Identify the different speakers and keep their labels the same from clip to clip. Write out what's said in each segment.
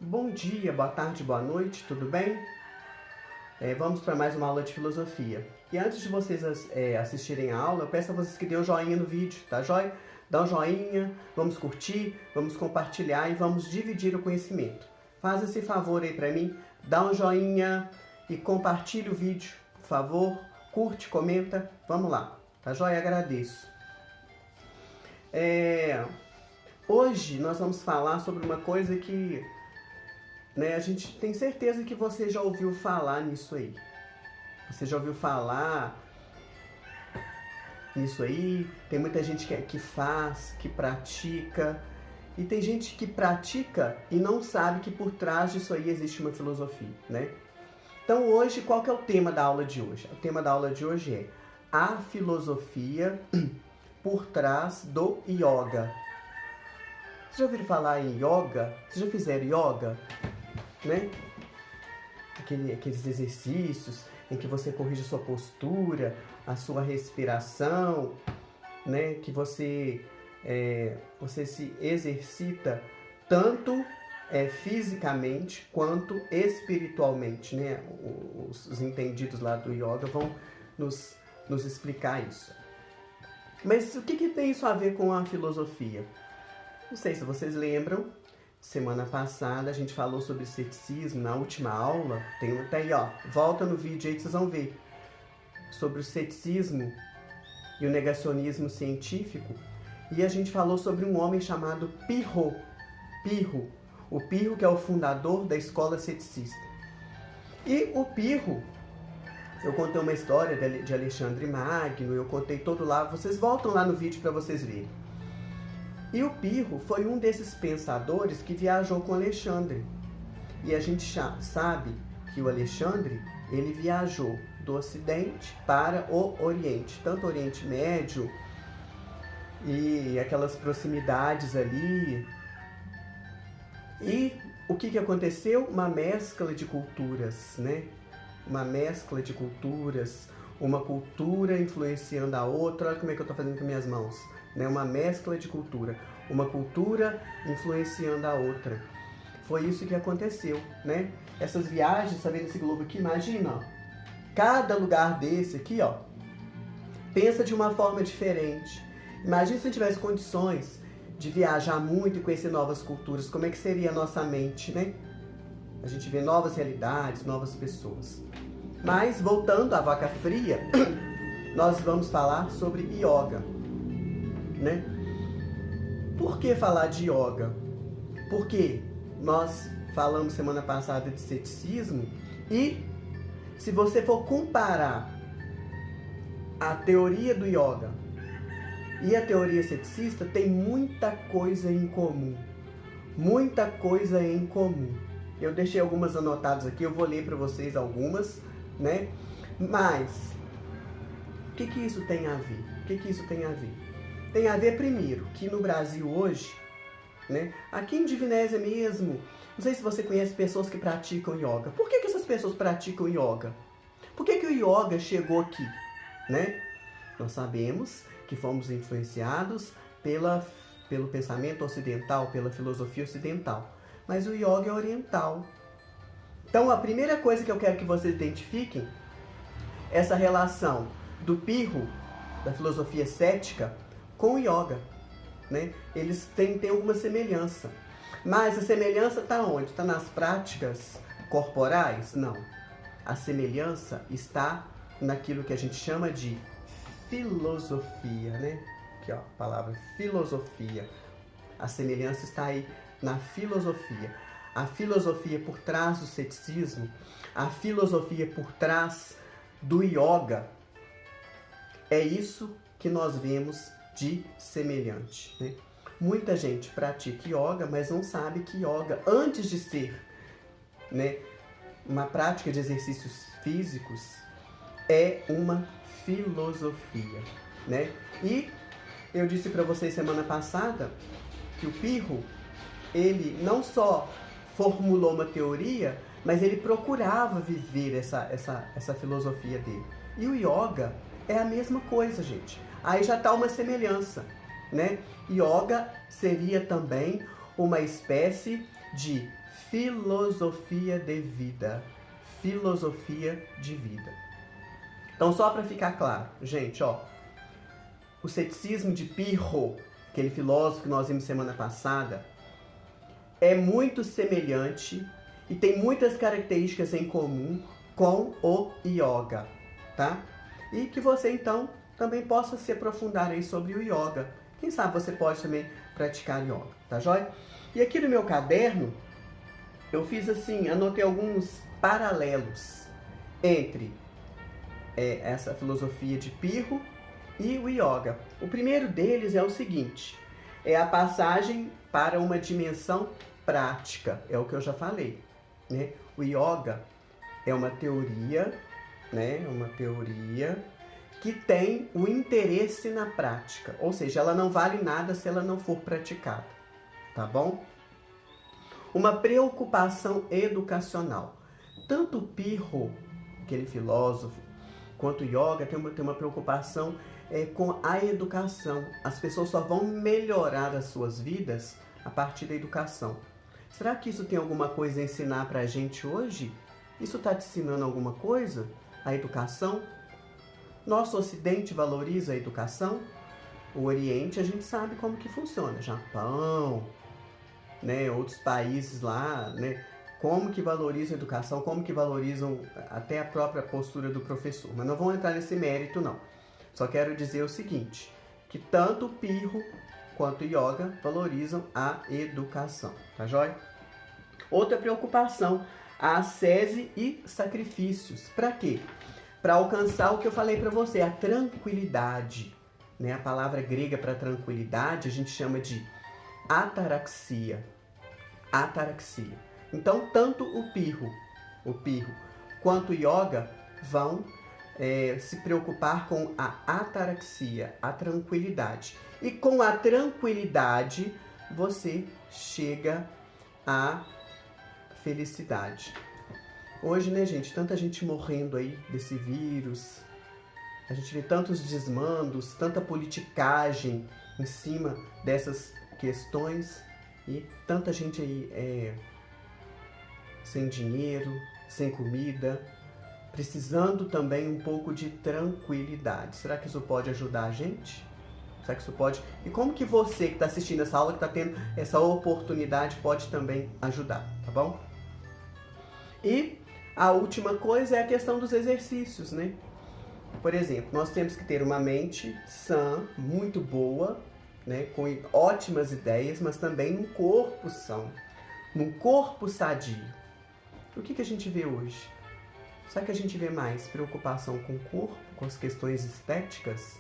Speaker 1: Bom dia, boa tarde, boa noite, tudo bem? Vamos para mais uma aula de filosofia. E antes de vocês assistirem a aula, eu peço a vocês que dêem um joinha no vídeo, tá joia? Dá um joinha, vamos curtir, vamos compartilhar e vamos dividir o conhecimento. Faz esse favor aí para mim, dá um joinha e compartilha o vídeo, por favor. Curte, comenta, vamos lá, tá joia? Agradeço. Hoje nós vamos falar sobre uma coisa que a gente tem certeza que você já ouviu falar nisso aí. Você já ouviu falar nisso aí? Tem muita gente que faz, que pratica. E tem gente que pratica e não sabe que por trás disso aí existe uma filosofia, né? Então hoje, qual que é o tema da aula de hoje? O tema da aula de hoje é a filosofia por trás do yoga. Vocês já ouviram falar em yoga? Vocês já fizeram yoga? Né? Aqueles exercícios em que você corrige a sua postura, a sua respiração, né? Que você se exercita tanto fisicamente quanto espiritualmente, né? Os entendidos lá do yoga vão nos explicar isso. Mas o que tem isso a ver com a filosofia? Não sei se vocês lembram. Semana passada a gente falou sobre ceticismo na última aula. Tem até aí, ó. Volta no vídeo aí que vocês vão ver. Sobre o ceticismo e o negacionismo científico. E a gente falou sobre um homem chamado Pirro. O Pirro, que é o fundador da escola ceticista. E o Pirro, eu contei uma história de Alexandre Magno, eu contei todo lá. Vocês voltam lá no vídeo para vocês verem. E o Pirro foi um desses pensadores que viajou com Alexandre. E a gente sabe que o Alexandre, ele viajou do Ocidente para o Oriente, tanto o Oriente Médio e aquelas proximidades ali. E o que aconteceu? Uma mescla de culturas, né? Uma mescla de culturas, uma cultura influenciando a outra. Olha como é que eu estou fazendo com minhas mãos. Uma mescla de cultura, uma cultura influenciando a outra. Foi isso que aconteceu, né? Essas viagens, tá vendo esse globo aqui? Imagina, ó, cada lugar desse aqui, ó, pensa de uma forma diferente. Imagina se a gente tivesse condições de viajar muito e conhecer novas culturas, como é que seria a nossa mente, né? A gente vê novas realidades, novas pessoas. Mas, voltando à vaca fria, nós vamos falar sobre yoga. Né? Por que falar de yoga? Porque nós falamos semana passada de ceticismo e se você for comparar a teoria do yoga e a teoria ceticista, tem muita coisa em comum. Muita coisa em comum. Eu deixei algumas anotadas aqui, eu vou ler para vocês algumas, né? Mas o que isso tem a ver? O que isso tem a ver? Tem a ver, primeiro, que no Brasil hoje, né, aqui em Divinésia mesmo, não sei se você conhece pessoas que praticam yoga. Por que essas pessoas praticam yoga? Por que o yoga chegou aqui? Né? Nós sabemos que fomos influenciados pelo pensamento ocidental, pela filosofia ocidental. Mas o yoga é oriental. Então, a primeira coisa que eu quero que vocês identifiquem, essa relação do Pirro, da filosofia cética, com o yoga, né? Eles têm alguma semelhança. Mas a semelhança está onde? Está nas práticas corporais? Não. A semelhança está naquilo que a gente chama de filosofia, né? Aqui, ó, a palavra filosofia. A semelhança está aí na filosofia. A filosofia por trás do ceticismo, a filosofia por trás do yoga, é isso que nós vemos de semelhante, né? Muita gente pratica yoga, mas não sabe que yoga, antes de ser, né, uma prática de exercícios físicos, é uma filosofia, né? E eu disse para vocês semana passada que o Pirro, ele não só formulou uma teoria, mas ele procurava viver essa filosofia dele. E o yoga é a mesma coisa, gente. Aí já está uma semelhança, né? Yoga seria também uma espécie de filosofia de vida. Filosofia de vida. Então, só para ficar claro, gente, ó, o ceticismo de Pirro, aquele filósofo que nós vimos semana passada, é muito semelhante e tem muitas características em comum com o yoga, tá? E que você, então, também possa se aprofundar aí sobre o yoga. Quem sabe você pode também praticar yoga, tá joia? E aqui no meu caderno, eu fiz assim, anotei alguns paralelos entre essa filosofia de Pirro e o yoga. O primeiro deles é o seguinte, é a passagem para uma dimensão prática, é o que eu já falei, né? O yoga é uma teoria, né? Uma teoria que tem o interesse na prática, ou seja, ela não vale nada se ela não for praticada, tá bom? Uma preocupação educacional. Tanto Pirro, aquele filósofo, quanto o yoga tem uma preocupação com a educação. As pessoas só vão melhorar as suas vidas a partir da educação. Será que isso tem alguma coisa a ensinar pra gente hoje? Isso está te ensinando alguma coisa? A educação? Nosso Ocidente valoriza a educação? O Oriente a gente sabe como que funciona. Japão, né, outros países lá, né, como que valorizam a educação, como que valorizam até a própria postura do professor. Mas não vamos entrar nesse mérito, não. Só quero dizer o seguinte, que tanto o Pirro quanto o yoga valorizam a educação, tá joia? Outra preocupação, a ascese e sacrifícios. Para quê? Para alcançar o que eu falei para você, a tranquilidade. Né? A palavra grega para tranquilidade a gente chama de ataraxia. Ataraxia. Então, tanto o Pirro quanto o yoga vão se preocupar com a ataraxia, a tranquilidade. E com a tranquilidade, você chega à felicidade. Hoje, né, gente, tanta gente morrendo aí desse vírus, a gente vê tantos desmandos, tanta politicagem em cima dessas questões e tanta gente aí sem dinheiro, sem comida, precisando também um pouco de tranquilidade. Será que isso pode ajudar a gente? Será que isso pode? E como que você que está assistindo essa aula, que está tendo essa oportunidade, pode também ajudar, tá bom? E a última coisa é a questão dos exercícios, né? Por exemplo, nós temos que ter uma mente sã, muito boa, né? Com ótimas ideias, mas também um corpo são, um corpo sadio. O que a gente vê hoje? Será que a gente vê mais preocupação com o corpo, com as questões estéticas?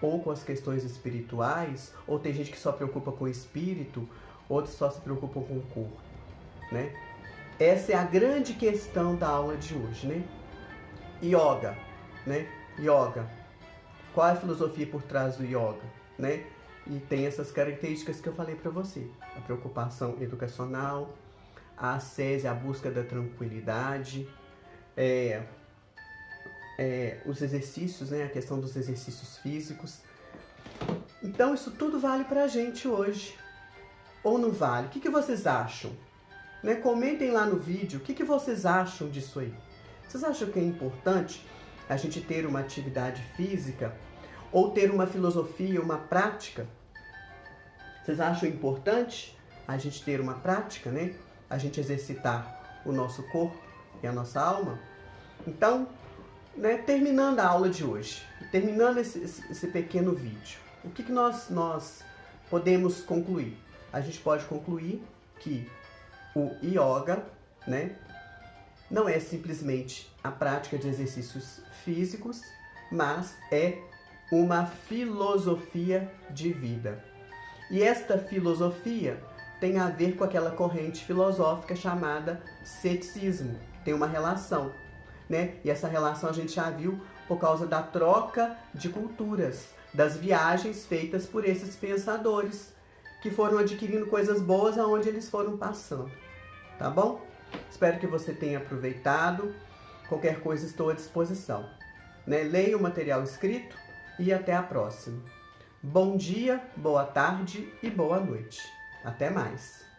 Speaker 1: Ou com as questões espirituais? Ou tem gente que só preocupa com o espírito, outros só se preocupam com o corpo, né? Essa é a grande questão da aula de hoje, né? Yoga, né? Yoga. Qual é a filosofia por trás do yoga, né? E tem essas características que eu falei para você. A preocupação educacional, a ascese, a busca da tranquilidade, os exercícios, né? A questão dos exercícios físicos. Então, isso tudo vale pra gente hoje. Ou não vale? O que vocês acham? Né? Comentem lá no vídeo o que vocês acham disso aí. Vocês acham que é importante a gente ter uma atividade física ou ter uma filosofia, uma prática? Vocês acham importante a gente ter uma prática, né? A gente exercitar o nosso corpo e a nossa alma? Então, né, terminando a aula de hoje, terminando esse pequeno vídeo, o que nós podemos concluir? A gente pode concluir que o yoga, né, não é simplesmente a prática de exercícios físicos, mas é uma filosofia de vida. E esta filosofia tem a ver com aquela corrente filosófica chamada ceticismo. Tem uma relação, né? E essa relação a gente já viu por causa da troca de culturas, das viagens feitas por esses pensadores que foram adquirindo coisas boas aonde eles foram passando. Tá bom? Espero que você tenha aproveitado. Qualquer coisa estou à disposição. Né? Leia o material escrito e até a próxima. Bom dia, boa tarde e boa noite. Até mais!